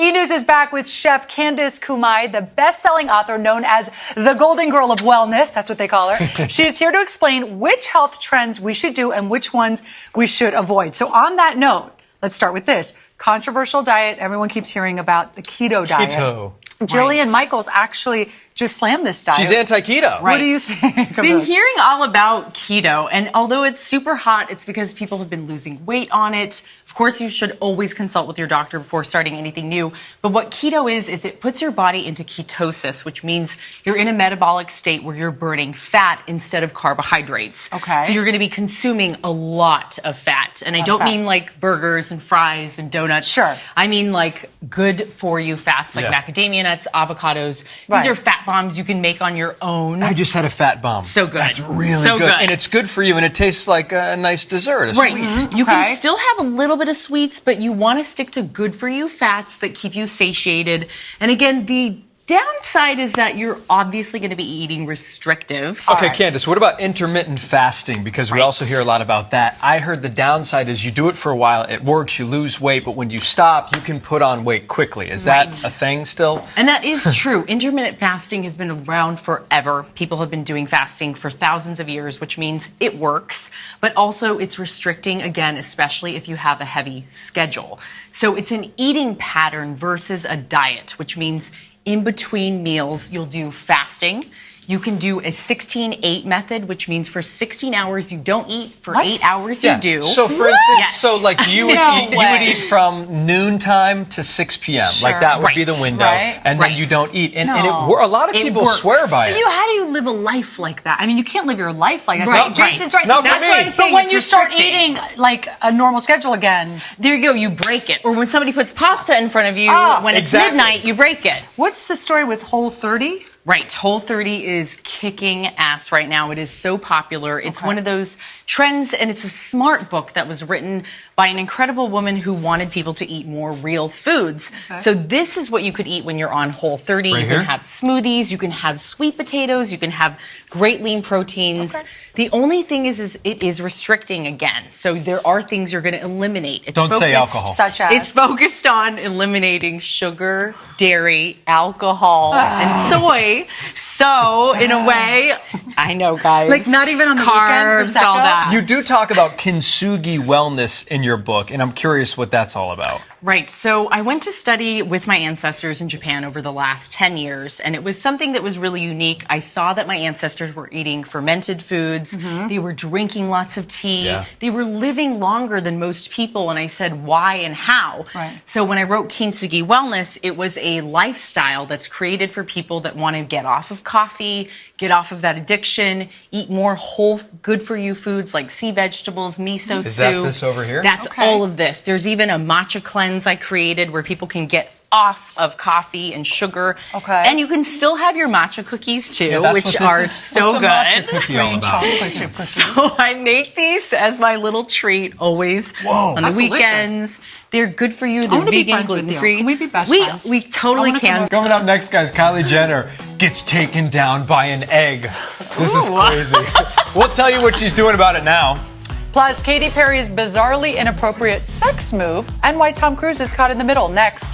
E-News is back with Chef Candice Kumai, the best-selling author known as the Golden Girl of Wellness. That's what they call her. She's here to explain which health trends we should do and which ones we should avoid. So on that note, let's start with this. Controversial diet. Everyone keeps hearing about the keto diet. Keto. Jillian Michaels actually just slammed this diet. She's anti-keto. What do you think of Been this? hearing all about keto, and although it's super hot, it's because people have been losing weight on it. Of course, you should always consult with your doctor before starting anything new. But what keto is it puts your body into ketosis, which means you're in a metabolic state where you're burning fat instead of carbohydrates. Okay. So you're going to be consuming a lot of fat. And I don't mean like burgers and fries and donuts. Sure. I mean like good for you fats like macadamia nuts, avocados. These are fat bombs you can make on your own. I just had a fat bomb. So good. That's really so good. And it's good for you, and it tastes like a nice dessert. A Right. sweet. You can still have a little bit of sweets, but you want to stick to good for you fats that keep you satiated. And again, the downside is that you're obviously going to be eating restrictive. Okay, Candice, what about intermittent fasting? Because we also hear a lot about that. I heard the downside is you do it for a while, it works, you lose weight, but when you stop, you can put on weight quickly. Is that a thing still? And that is true. Intermittent fasting has been around forever. People have been doing fasting for thousands of years, which means it works, but also it's restricting, again, especially if you have a heavy schedule. So it's an eating pattern versus a diet, which means in between meals, you'll do fasting. You can do a 16-8 method, which means for 16 hours you don't eat, for 8 hours you do. So for instance, so like you would eat from noontime to 6 p.m. Like that would be the window, and then you don't eat. And, a lot of people swear by it. How do you live a life like that? I mean, you can't live your life like that. Right. So Jason's right. Not That's for me. what I'm saying. But when you start restricting. eating like a normal schedule again, There you go, you break it. Or when somebody puts pasta in front of you, when it's midnight, you break it. what's the story with Whole30? Right, Whole30 is kicking ass right now. It is so popular. It's one of those trends, and it's a smart book that was written by an incredible woman who wanted people to eat more real foods. So this is what you could eat when you're on Whole30. You can have smoothies, you can have sweet potatoes, you can have great lean proteins. The only thing is it is restricting again. So there are things you're going to eliminate. It's Don't say alcohol. Such as? It's focused on eliminating sugar, dairy, alcohol, and soy. So, in a way, I know, guys. Like not even on the carbs, weekend, all that. You do talk about Kintsugi Wellness in your book, and I'm curious what that's all about. Right. So I went to study with my ancestors in Japan over the last 10 years, and it was something that was really unique. I saw that my ancestors were eating fermented foods. They were drinking lots of tea. They were living longer than most people, and I said, why and how? So when I wrote Kintsugi Wellness, it was a lifestyle that's created for people that want to get off of coffee, get off of that addiction, eat more whole, good-for-you foods like sea vegetables, miso soup. Is that this over here? That's all of this. There's even a matcha cleanse I created where people can get off of coffee and sugar. And you can still have your matcha cookies too, which are so good. Matcha cookie all about? So I make these as my little treat always on the weekends. They're good for you. They're vegan, gluten-free. Can we be best friends? We totally can. Coming up next, guys, Kylie Jenner gets taken down by an egg. This is crazy. We'll tell you what she's doing about it now. Plus, Katy Perry's bizarrely inappropriate sex move and why Tom Cruise is caught in the middle. Next.